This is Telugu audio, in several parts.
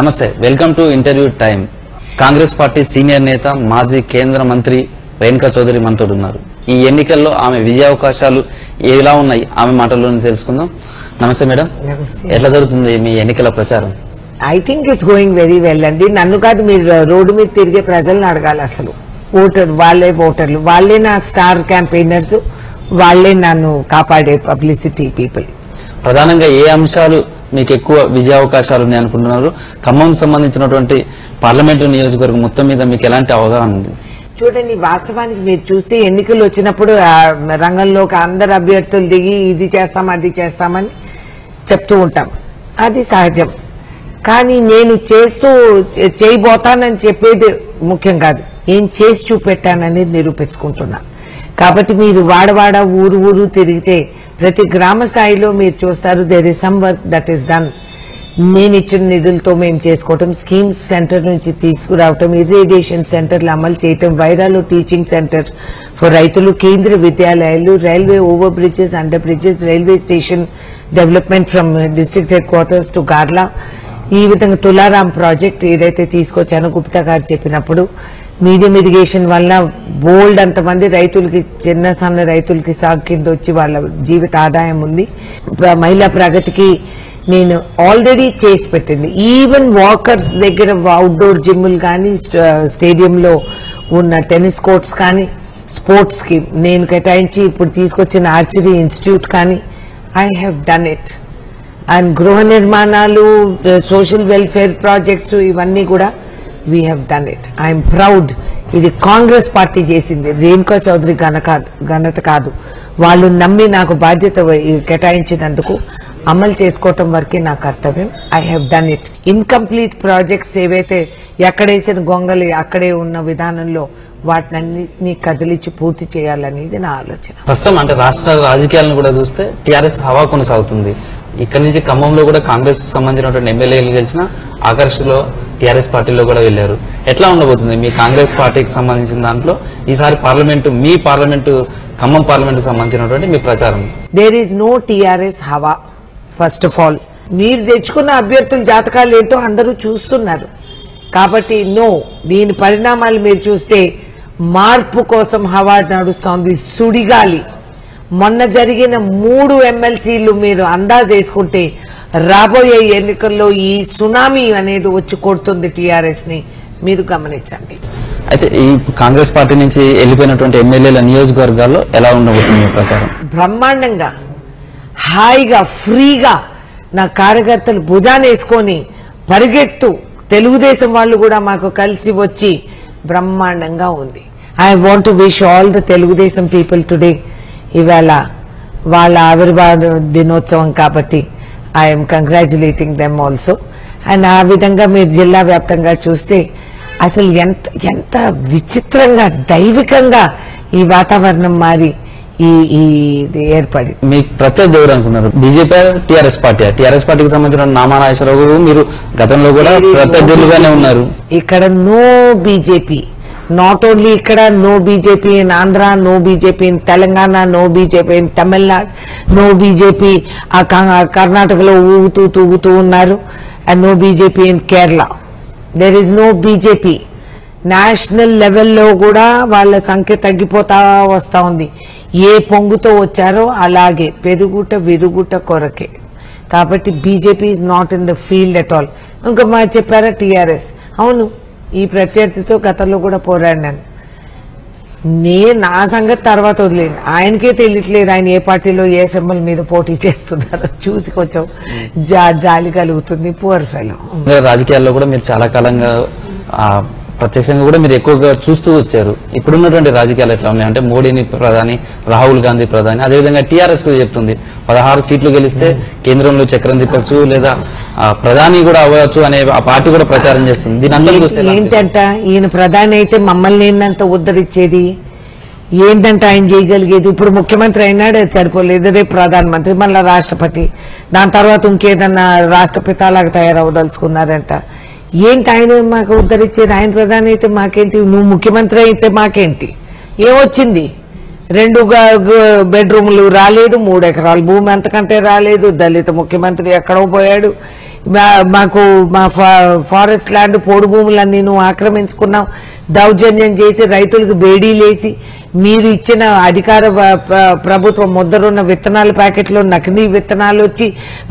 నమస్తే, welcome to interview time. Congress party senior నేత మాజీ కేంద్ర మంత్రి రేణుకా చౌదరి మనతో ఉన్నారు. ఈ ఎన్నికల్లో ఆమె విజయావకాశాలు ఎలా ఉన్నాయి ఆమె మాటల్లోనే తెలుసుకుందాం. నమస్తే మేడం. ఎట్లా జరుగుతుంది మీ ఎన్నికల ప్రచారం? I think it's going very well అండి. నన్ను కాదు, మీరు రోడ్డు మీద తిరిగే ప్రజలను అడగాలి. అసలు ఓటర్లు వాళ్ళే నా స్టార్ క్యాంపెయినర్స్, వాళ్ళే నన్ను కాపాడే పబ్లిసిటీ పీపుల్. ప్రధానంగా ఏ అంశాలు మీకు ఎక్కువ విజయావకాశాలు ఉన్నాయి అనుకుంటున్నారు? ఖమ్మం సంబంధించినటువంటి పార్లమెంటు నియోజకవర్గం మొత్తం మీద మీకు ఎలాంటి అవగాహన ఉంది? చూడండి, వాస్తవానికి మీరు చూస్తే ఎన్నికలు వచ్చినప్పుడు రంగంలోకి అందరు అభ్యర్థులు దిగి ఇది చేస్తాం అది చేస్తామని చెప్తూ ఉంటాం, అది సహజం. కానీ నేను చేయబోతానని చెప్పేది ముఖ్యం కాదు, ఏం చేసి చూపెట్టాననేది నిరూపించుకుంటున్నా. కాబట్టి మీరు వాడవాడ ఊరు తిరిగితే ప్రతి గ్రామ స్థాయిలో మీరు చూస్తారు, there is some work that is done. నేను ఇచ్చిన నిధులతో మేము చేసుకోవటం, స్కీమ్స్ సెంటర్ నుంచి తీసుకురావటం, ఇరిగేషన్ సెంటర్లు అమలు చేయటం, వైరాలో టీచింగ్ సెంటర్ ఫర్ రైతులు, కేంద్ర విద్యాలయాలు, railway over bridges, under bridges, railway station development from district head quarters to Garla. ఈ విధంగా తులారాం ప్రాజెక్ట్ ఏదైతే తీసుకొచ్చానో గుప్తా గారు చెప్పినప్పుడు, మీడియం ఇరిగేషన్ వల్ల బోల్డ్ అంతమంది రైతులకి, చిన్న సన్న రైతులకి సాగు కింద వచ్చి వాళ్ళ జీవిత ఆదాయం ఉంది. మహిళా ప్రగతికి నేను ఆల్రెడీ చేసి పెట్టింది. ఈవెన్ వాకర్స్ దగ్గర అవుట్డోర్ జిమ్లు కానీ, స్టేడియంలో ఉన్న టెన్నిస్ కోర్ట్స్ కానీ, స్పోర్ట్స్ కి నేను కేటాయించి ఇప్పుడు తీసుకొచ్చిన ఆర్చరీ ఇన్స్టిట్యూట్ కానీ, I have done it. And గృహ నిర్మాణాలు, సోషల్ వెల్ఫేర్ ప్రాజెక్ట్స్, ఇవన్నీ కూడా we have done it. I'm proud. ఇది కాంగ్రెస్ పార్టీ చేసింది, రేణుకా చౌదరి ఘనత కాదు. వాళ్ళు నమ్మి నాకు బాధ్యత కేటాయించినందుకు అమలు చేసుకోవటం వరకే నా కర్తవ్యం. I have done it. Incomplete projects ఏవైతే ఎక్కడేసిన గొంగలి అక్కడే ఉన్న విధానంలో వాటినన్నింటినీ కదిలించి పూర్తి చేయాలనేది నా ఆలోచన. ప్రస్తుతం అంటే రాష్ట్ర రాజకీయాలను కూడా చూస్తే టీఆర్ఎస్ హవా కొనసాగుతుంది. ఇక్కడి నుంచి ఖమ్మంలో కూడా కాంగ్రెస్ సంబంధించినటువంటి ఎమ్మెల్యేలు గెలిచిన ఆకర్షలో టీఆర్ఎస్ పార్టీలో కూడా వెళ్లారు. ఎట్లా ఉండబోతుంది మీ కాంగ్రెస్ పార్టీకి సంబంధించిన దాంట్లో ఈసారి మీ పార్లమెంటు ఖమ్మం పార్లమెంటు సంబంధించినటువంటి మీ ప్రచారం? దేర్ ఈజ్ నో టీఆర్ఎస్ హవా. ఫస్ట్ ఆఫ్ ఆల్, మీరు తెచ్చుకున్న అభ్యర్థుల జాతకాలు ఏంటో అందరూ చూస్తున్నారు. కాబట్టి దీని పరిణామాలు మీరు చూస్తే మార్పు కోసం హవా నడుస్తోంది, సుడిగాలి. మొన్న జరిగిన 3 ఎమ్మెల్సీలు మీరు అందాజు వేసుకుంటే రాబోయే ఎన్నికల్లో ఈ సునామీ అనేది వచ్చి కొడుతుంది టీఆర్ఎస్ ని, మీరు గమనించండి. అయితే ఈ కాంగ్రెస్ పార్టీ నుంచి వెళ్లిపోయినటువంటి ఎమ్మెల్యేల నియోజకవర్గాల్లో ఎలా ఉండబోతుంది ప్రచారం? బ్రహ్మాండంగా, హాయిగా, ఫ్రీగా నా కార్యకర్తలు భుజాన్ని వేసుకొని పరిగెత్తు, తెలుగుదేశం వాళ్ళు కూడా మాకు కలిసి వచ్చి బ్రహ్మాండంగా ఉంది. I want to wish all the Telugu Desam people today. ఇవాళ వాళ్ళ ఆవిర్భావ దినోత్సవం కాబట్టి I'm congratulating them also. And ఆ విధంగా మీరు జిల్లా వ్యాప్తంగా చూస్తే అసలు ఎంత విచిత్రంగా, దైవికంగా ఈ వాతావరణం మారి ఏర్పడి. మీ ప్రత్యర్థి ఎవరు అనుకున్నారు? BJP, TRS party? టీఆర్ఎస్ పార్టీకి సంబంధించిన నామానాగేశ్వరరావు మీరు గతంలో కూడా ప్రత్యర్థులుగానే ఉన్నారు. ఇక్కడ నో బీజేపీ. నాట్ ఓన్లీ ఇక్కడ no BJP in Andhra, no BJP in Telangana, no BJP in Tamil Nadu, no BJP కర్ణాటకలో తూగుతూ ఉన్నారు. And no BJP in Kerala. There is no BJP. National లెవెల్లో కూడా వాళ్ళ సంఖ్య తగ్గిపోతా వస్తా ఉంది. ఏ పొంగుతో వచ్చారో అలాగే పెరుగుట విరుగుట కొరకే. కాబట్టి BJP is not in the field at all. ఇంకా మా చెప్పారా టీఆర్ఎస్? అవును, ఈ ప్రత్యర్థితో గతంలో కూడా పోరాడినాను. నా సంగతి తర్వాత వదిలేండి, ఆయనకే తెలియట్లేదు ఆయన ఏ పార్టీలో ఏ సింబల్ మీద పోటీ చేస్తున్నారో చూసి కొంచెం జాలి కలుగుతుంది. Poor fellow. రాజకీయాల్లో కూడా మీరు చాలా కాలంగా ప్రత్యక్షంగా కూడా మీరు ఎక్కువగా చూస్తూ వచ్చారు. ఇప్పుడున్నటువంటి రాజకీయాలు ఎట్లా ఉన్నాయి అంటే మోడీని ప్రధాని, రాహుల్ గాంధీ ప్రధాని, అదేవిధంగా టీఆర్ఎస్ కూడా చెప్తుంది 16 సీట్లు గెలిస్తే కేంద్రంలో చక్రం తిప్పచ్చు లేదా ప్రధాని కూడా అవ్వచ్చు అనే ఆ పార్టీ కూడా ప్రచారం చేస్తుంది. దీని అందరూ చూస్తే ఏంటంట, ఈయన ప్రధాని అయితే మమ్మల్ని ఏంటంత ఉద్ధరించేది, ఏంటంటే ఆయన చేయగలిగేది? ఇప్పుడు ముఖ్యమంత్రి అయినాడు, అది సరిపోలేదు, రేపు ప్రధానమంత్రి, మళ్ళా రాష్ట్రపతి, దాని తర్వాత ఇంకేదన్నా రాష్ట్రపిత లాగా తయారవదలుచుకున్నారంట. ఏంటి ఆయన మాకు ఉద్ధరించేది? ఆయన ప్రధాని అయితే మాకేంటి, నువ్వు ముఖ్యమంత్రి అయితే మాకేంటి? ఏమొచ్చింది? 2 బెడ్రూమ్లు రాలేదు, 3 ఎకరాల భూమి అంతకంటే రాలేదు, దళిత ముఖ్యమంత్రి ఎక్కడో పోయాడు, మాకు మా ఫారెస్ట్ ల్యాండ్ పోడు భూములన్నీ ఆక్రమించుకున్నాం, దౌర్జన్యం చేసి రైతులకు బేడీలేసి మీరు ఇచ్చిన అధికార ప్రభుత్వం ముద్దరున్న విత్తనాల ప్యాకెట్లో నకిలీ విత్తనాలు వచ్చి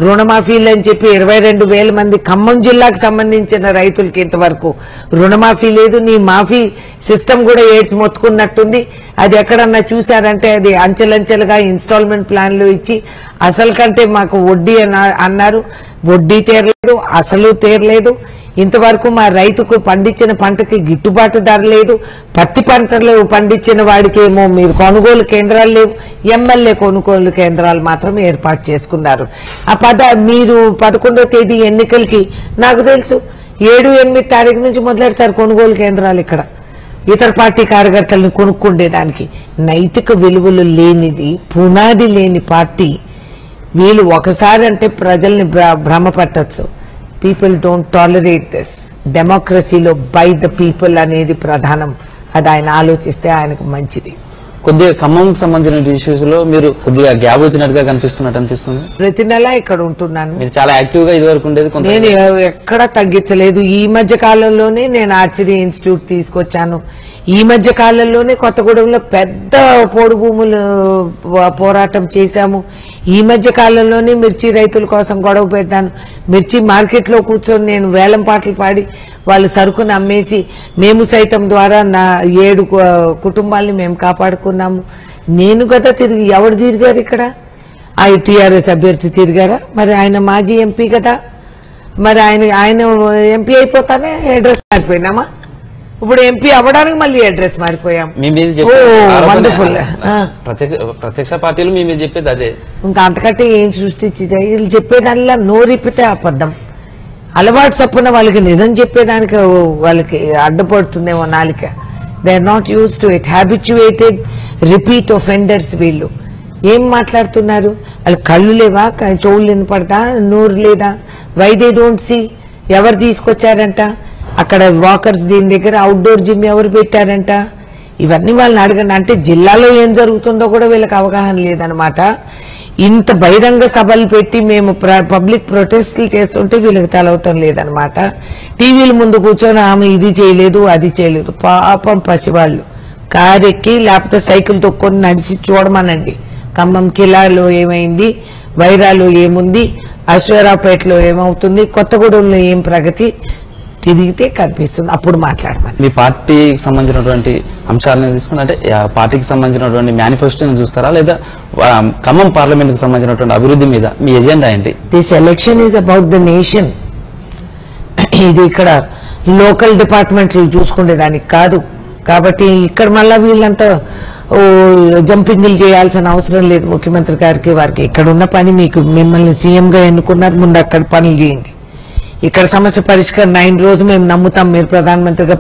రుణమాఫీలు అని చెప్పి 22,000 మంది ఖమ్మం జిల్లాకు సంబంధించిన రైతులకి ఇంతవరకు రుణమాఫీ లేదు. నీ మాఫీ సిస్టమ్ కూడా ఎయిడ్స్ మొత్తుకున్నట్టుంది. అది ఎక్కడన్నా చూశారంటే అది అంచెలంచెలుగా ఇన్స్టాల్మెంట్ ప్లాన్లు ఇచ్చి అసలు కంటే మాకు వడ్డీ అన్నారు, వడ్డీ తీరలేదు, అసలు తీరలేదు. ఇంతవరకు మా రైతుకు పండించిన పంటకి గిట్టుబాటు ధర లేదు. పత్తి పంటలు పండించిన వాడికేమో మీరు కొనుగోలు కేంద్రాలు లేవు, ఎమ్మెల్యే కొనుగోలు కేంద్రాలు మాత్రం ఏర్పాటు చేసుకున్నారు. మీరు 11వ తేదీ ఎన్నికలకి నాకు తెలుసు 7-8 తారీఖు నుంచి మొదలెడతారు కొనుగోలు కేంద్రాలు ఇక్కడ ఇతర పార్టీ కార్యకర్తలను కొనుక్కుండేదానికి. నైతిక విలువలు లేనిది, పునాది లేని పార్టీ. వీళ్ళు ఒకసారి అంటే ప్రజల్ని భ్రమపట్టచ్చు. People don't tolerate this. డెమోక్రసీలో బై ద పీపుల్ అనేది ప్రధానం. అది ఆయన ఆలోచిస్తే ఆయనకు మంచిది. కొద్దిగా ఖమ్మం సంబంధించిన ఇష్యూస్ లో మీరు కొద్దిగా గ్యాప్ వచ్చినట్టుగా కనిపిస్తున్నట్టు అనిపిస్తుంది. ప్రతి నెల ఇక్కడ ఉంటున్నాను. మీరు చాలా యాక్టివ్ గా ఇదివరకు ఉండేది. నేను ఎక్కడా తగ్గించలేదు. ఈ మధ్య కాలంలోనే నేను ఆర్చరీ ఇన్స్టిట్యూట్ తీసుకొచ్చాను. ఈ మధ్య కాలంలోనే కొత్తగూడెంలో పెద్ద పోడు భూములు పోరాటం చేశాము. ఈ మధ్య కాలంలోనే మిర్చి రైతుల కోసం గొడవ పెట్టాను. మిర్చి మార్కెట్లో కూర్చొని నేను వేలం పాటలు పాడి వాళ్ళు సరుకును అమ్మేసి మేము సైతం ద్వారా నా 7 కుటుంబాలని మేము కాపాడుకున్నాము. నేను కదా తిరిగి ఎవరు తిరిగారు ఇక్కడ? ఆ టీఆర్ఎస్ అభ్యర్థి తిరిగారా? మరి ఆయన మాజీ ఎంపీ కదా. మరి ఆయన ఎంపీ అయిపోతానే అడ్రస్ మారిపోయినామా? ఇప్పుడు ఎంపీ అవ్వడానికి మళ్ళీ అడ్రస్ మారిపోయాం. వండర్ఫుల్. ప్రత్యక్ష పార్టీలు మీ మీద చెప్పేది అదే. ఇంకా అంతకంటే ఏం సృష్టించి వీళ్ళు చెప్పేదానిలా నోరిప్పితే అబద్ధం. అలవాటు చప్పున వాళ్ళకి నిజం చెప్పేదానికి వాళ్ళకి అడ్డుపడుతుందేమో నాలిక. They are not use to it. Habituated repeat offenders వీళ్ళు. ఏం మాట్లాడుతున్నారు? వాళ్ళు కళ్ళు లేవా, చెవులు వినపడతా, నోరు లేదా? Why they don't see? ఎవరు తీసుకొచ్చారంట అక్కడ వాకర్స్? దీని దగ్గర అవుట్డోర్ జిమ్ ఎవరు పెట్టారంట? ఇవన్నీ వాళ్ళని అడగండి. అంటే జిల్లాలో ఏం జరుగుతుందో కూడా వీళ్ళకి అవగాహన లేదనమాట. ఇంత బహిరంగ సభలు పెట్టి మేము పబ్లిక్ ప్రొటెస్ట్లు చేస్తుంటే వీళ్ళకి తెలవటం లేదనమాట. టీవీల ముందు కూర్చొని ఆమె ఇది చేయలేదు, అది చేయలేదు. పాపం పసివాళ్ళు కారెక్కి లేకపోతే సైకిల్ తొక్కొని నడిచి చూడమనండి. ఖమ్మం కిలాలో ఏమైంది, వైరాలో ఏముంది, అశ్వరావుపేటలో ఏమవుతుంది, కొత్తగూడెంలో ఏం ప్రగతి తిరిగితే కనిపిస్తుంది. అప్పుడు మాట్లాడమని. మీ పార్టీకి సంబంధించినటువంటి అంశాలను తీసుకుని అంటే పార్టీకి సంబంధించినటువంటి మేనిఫెస్టోని చూస్తారా, లేదా ఖమ్మం పార్లమెంట్ కి సంబంధించినటువంటి అభివృద్ధి మీద మీ ఎజెండా ఏంటి? This election is about the nation. ఇది ఇక్కడ లోకల్ డిపార్ట్మెంట్లు చూసుకునేదానికి కాదు. కాబట్టి ఇక్కడ మళ్ళా వీళ్ళంతా జంపింగ్లు చేయాల్సిన అవసరం లేదు. ముఖ్యమంత్రి గారికి వారికి ఇక్కడ ఉన్న పని, మీకు మిమ్మల్ని సీఎంగా ఎన్నుకున్నారు, ముందు అక్కడ పనులు చేయండి. ఇక్కడ సమస్య పరిష్కారం 9 రోజు మేము నమ్ముతాం మీరు ప్రధానమంత్రిగా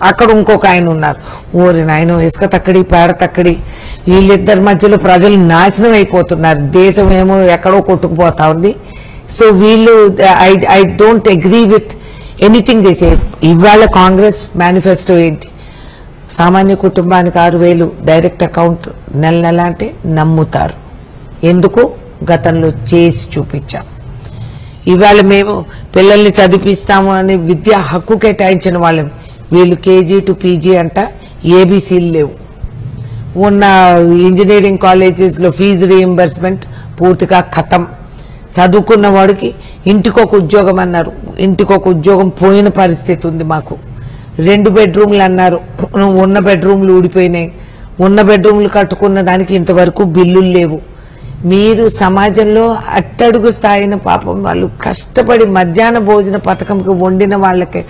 అక్కడ ఇంకొక ఆయన ఉన్నారు. ఓరి నాయన, ఇసుక తక్కడి పేడ తక్కడి, వీళ్ళిద్దరి మధ్యలో ప్రజలు నాశనం అయిపోతున్నారు. దేశం ఏమో ఎక్కడో కొట్టుకుపోతా ఉంది. సో వీళ్ళు I don't agree with anything they say. ఇవాళ కాంగ్రెస్ మేనిఫెస్టో ఏంటి? సామాన్య కుటుంబానికి 6,000 డైరెక్ట్ అకౌంట్ నెల అంటే నమ్ముతారు. ఎందుకు? గతంలో చేసి చూపించాం. ఇవాళ మేము పిల్లల్ని చదివిస్తాము అని విద్యా హక్కు కేటాయించిన వాళ్ళని. వీళ్ళు కేజీ టు పీజీ అంట, ఏబీసీలు లేవు. ఉన్న ఇంజనీరింగ్ కాలేజెస్లో ఫీజు రీఎంబర్స్మెంట్ పూర్తిగా ఖతం. చదువుకున్న వాడికి ఇంటికొక ఉద్యోగం అన్నారు. ఇంటికొక ఉద్యోగం పోయిన పరిస్థితి ఉంది మాకు. 2 బెడ్రూమ్లు అన్నారు, ఉన్న బెడ్రూమ్లు ఊడిపోయినాయి. ఉన్న బెడ్రూమ్లు కట్టుకున్న దానికి ఇంతవరకు బిల్లులు లేవు. మీరు సమాజంలో అట్టడుగు స్థాయిన పాపం వాళ్ళు కష్టపడి మధ్యాహ్న భోజన పథకంకి వండిన వాళ్ళకి,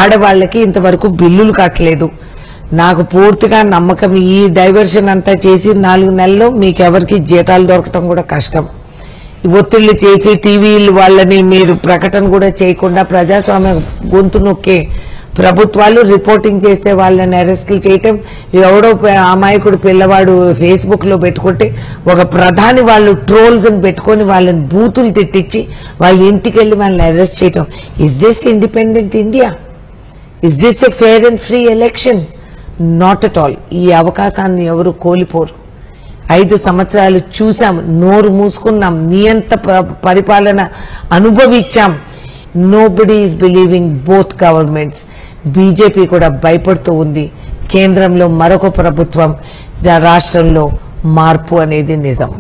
ఆడవాళ్ళకి ఇంతవరకు బిల్లులు కట్టలేదు. నాకు పూర్తిగా నమ్మకం ఈ డైవర్షన్ అంతా చేసి 4 నెలల్లో మీకెవరికి జీతాలు దొరకటం కూడా కష్టం. ఒత్తిళ్లు చేసి టీవీలు వాళ్ళని మీరు ప్రకటన కూడా చేయకుండా ప్రజాస్వామ్య గొంతు నొక్కే ప్రభుత్వాలు రిపోర్టింగ్ చేస్తే వాళ్ళని అరెస్టులు చేయటం, ఎవడో అమాయకుడు పిల్లవాడు ఫేస్బుక్ లో పెట్టుకుంటే ఒక ప్రధాని వాళ్ళు ట్రోల్స్ అని పెట్టుకొని వాళ్ళని బూతులు తిట్టించి వాళ్ళ ఇంటికి వెళ్ళి వాళ్ళని అరెస్ట్ చేయటం. Is this independent India? Is this a fair and free election? Not at all. ఈ అవకాశాన్ని ఎవరు కోల్పోరు. 5 సంవత్సరాలు చూసాం, నోరు మూసుకున్నాం, నియంత పరిపాలన అనుభవించాం. Nobody is believing both governments. BJP కూడా భయపడుతూ ఉంది. కేంద్రంలో మరొక ప్రభుత్వం, రాష్ట్రంలో మార్పు అనేది నిజం.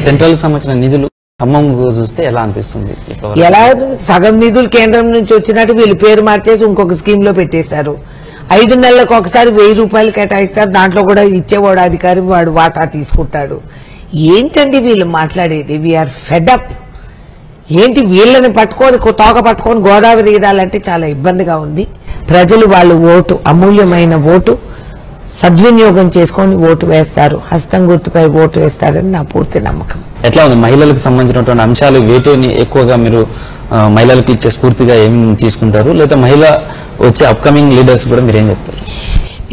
సెంట్రల్ కి సంబంధించిన నిధులు ఖమ్మం చూస్తే ఎలా అనిపిస్తుంది? ఎలా సగం నిధులు కేంద్రం నుంచి వచ్చినట్టు వీళ్ళు పేరు మార్చేసి ఇంకొక స్కీమ్ లో పెట్టేశారు. 5 నెలలకు ఒకసారి 1000 రూపాయలు కేటాయిస్తారు. దాంట్లో కూడా ఇచ్చేవాడు అధికారి వాడు వాటా తీసుకుంటాడు. ఏంటండి వీళ్ళు మాట్లాడేది? We are fed up. ఏంటి వీళ్ళని పట్టుకొని తోక పట్టుకొని గోదావరి ఈదాలంటే చాలా ఇబ్బందిగా ఉంది. ప్రజలు వాళ్ళు ఓటు, అమూల్యమైన ఓటు సద్వినియోగం చేసుకొని ఓటు వేస్తారు. హస్తం గుర్తుపై ఓటు వేస్తారని నా పూర్తి నమ్మకం. ఎట్లా ఉంది మహిళలకు సంబంధించినటువంటి అంశాలు? వేటిని ఎక్కువగా మీరు మహిళలకు ఇచ్చే స్ఫూర్తిగా ఏం తీసుకుంటారు? లేదా మహిళ వచ్చే అప్కమింగ్ లీడర్స్ కూడా మీరేం చెప్తారు?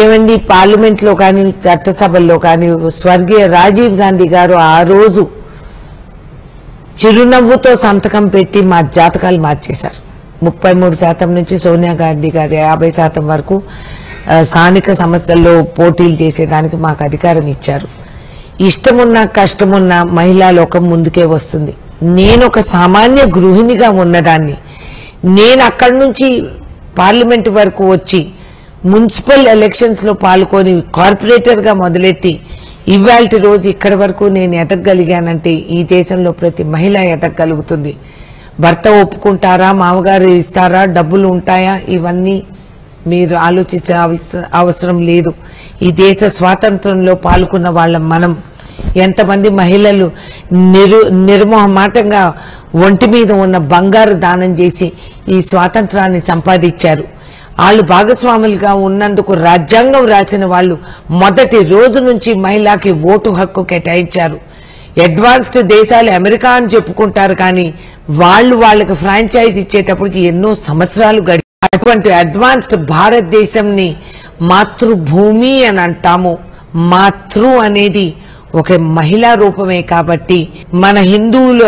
ఏమండి, పార్లమెంట్ లో కానీ చట్టసభల్లో కానీ స్వర్గీయ రాజీవ్ గాంధీ గారు ఆ రోజు చిరునవ్వుతో సంతకం పెట్టి మా జాతకాలు మార్చేశారు. 33% నుంచి సోనియా గాంధీ గారి 50% వరకు స్థానిక సంస్థల్లో పోటీలు చేసేదానికి మాకు అధికారం ఇచ్చారు. ఇష్టమున్నా కష్టమున్నా మహిళా లోకం ముందుకే వస్తుంది. నేను ఒక సామాన్య గృహిణిగా ఉన్నదాన్ని, నేను అక్కడి నుంచి పార్లమెంట్ వరకు వచ్చి మున్సిపల్ ఎలక్షన్స్ లో పాల్గొని కార్పొరేటర్ గా మొదలెట్టి ఇవాల్టి రోజు ఇక్కడి వరకు నేను ఎదగగలిగానంటే ఈ దేశంలో ప్రతి మహిళ ఎదగగలుగుతుంది. భర్త ఒప్పుకుంటారా, మామగారు ఇస్తారా, డబ్బులు ఉంటాయా, ఇవన్నీ మీరు ఆలోచించాల్సిన అవసరం లేదు. ఈ దేశ స్వాతంత్రంలో పాల్గొన్న వాళ్ళ మనం ఎంతమంది మహిళలు నిర్మోహమాటంగా ఒంటి మీద ఉన్న బంగారు దానం చేసి ఈ స్వాతంత్రాన్ని సంపాదించారు. వాళ్ళు భాగస్వాములుగా ఉన్నందుకు రాజ్యాంగం రాసిన వాళ్ళు మొదటి రోజు నుంచి మహిళకి ఓటు హక్కు కేటాయించారు. అడ్వాన్స్డ్ దేశాలు అమెరికా అని చెప్పుకుంటారు, కానీ వాళ్ళకి ఫ్రాంచైజ్ ఇచ్చేటప్పటికి ఎన్నో సంవత్సరాలు గడి. అటువంటి అడ్వాన్స్డ్ భారతదేశంని మాతృభూమి అని అంటాము. మాతృ అనేది ఒక మహిళా రూపమే కాబట్టి మన హిందువుల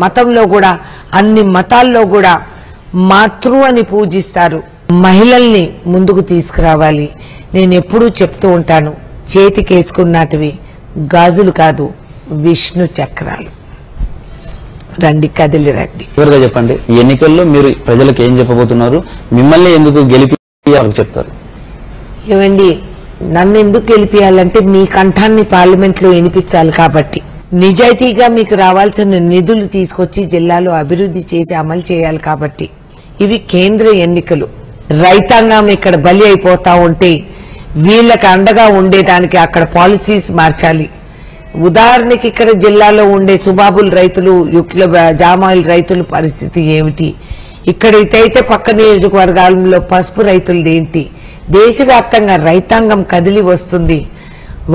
మతంలో కూడా అన్ని మతాల్లో కూడా మాతృ అని పూజిస్తారు. మహిళల్ని ముందుకు తీసుకురావాలి. నేను ఎప్పుడూ చెప్తూ ఉంటాను, చేతికేసుకున్నటివి గాజులు కాదు, విష్ణు చక్రాలు. రండి, కదిలి రండి. చివరిగా చెప్పండి, ఈ ఎన్నికల్లో మీరు ప్రజలకు ఏం చెప్పబోతున్నారు? మిమ్మల్ని ఎందుకు గెలిపి చెప్తారు? ఏమండి, నన్ను ఎందుకు గెలిపియాలంటే మీ కంఠాన్ని పార్లమెంట్ లో వినిపించాలి కాబట్టి. నిజాయితీగా మీకు రావాల్సిన నిధులు తీసుకొచ్చి జిల్లాలో అభివృద్ధి చేసి అమలు చేయాలి కాబట్టి. ఇవి కేంద్ర ఎన్నికలు. రైతాంగం ఇక్కడ బలి అయిపోతా ఉంటే వీళ్ళకి అండగా ఉండేదానికి అక్కడ పాలసీస్ మార్చాలి. ఉదాహరణకి ఇక్కడ జిల్లాలో ఉండే సుబాబుల్ రైతులు, జామాయిల్ రైతుల పరిస్థితి ఏమిటి? ఇక్కడైతే పక్క నియోజకవర్గాల్లో పసుపు రైతులది ఏంటి? దేశవ్యాప్తంగా రైతాంగం కదిలి వస్తుంది.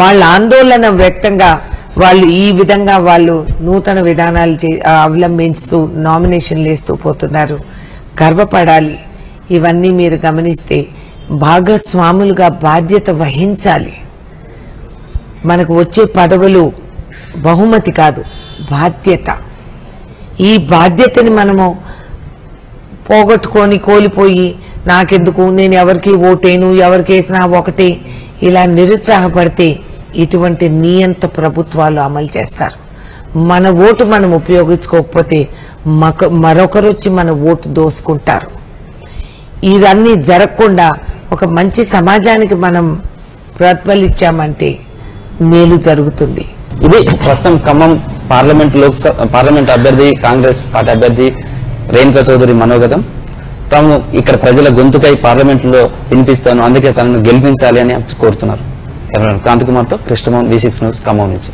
వాళ్ళ ఆందోళన వ్యక్తంగా వాళ్ళు ఈ విధంగా వాళ్ళు నూతన విధానాలు అవలంబిస్తూ నామినేషన్లు వేస్తూ పోతున్నారు. గర్వపడాలి. ఇవన్నీ మీరు గమనిస్తే భాగస్వాములుగా బాధ్యత వహించాలి. మనకు వచ్చే పదవులు బహుమతి కాదు, బాధ్యత. ఈ బాధ్యతని మనము పోగొట్టుకొని కోల్పోయి నాకెందుకు, నేను ఎవరికి ఓటేను, ఎవరికి వేసినా ఒకటే, ఇలా నిరుత్సాహపడితే ఇటువంటి నియంత ప్రభుత్వాలు అమలు చేస్తారు. మన ఓటు మనం ఉపయోగించుకోకపోతే మరొకరు వచ్చి మన ఓటు దోసుకుంటారు. ఇవన్నీ జరగకుండా ఒక మంచి సమాజానికి మనం ప్రతిఫలించామంటే మేలు జరుగుతుంది. ఇది ప్రస్తుతం ఖమ్మం పార్లమెంట్ అభ్యర్థి, కాంగ్రెస్ పార్టీ అభ్యర్థి రేణుకా చౌదరి మనోగతం. తాము ఇక్కడ ప్రజల గొంతుకై పార్లమెంట్ లో వినిపిస్తాను, అందుకే తనను గెలిపించాలి అని కోరుతున్నారు. క్రాంతి కుమార్తో కృష్ణమోహన్, V6 న్యూస్, ఖమ్మం నుంచి.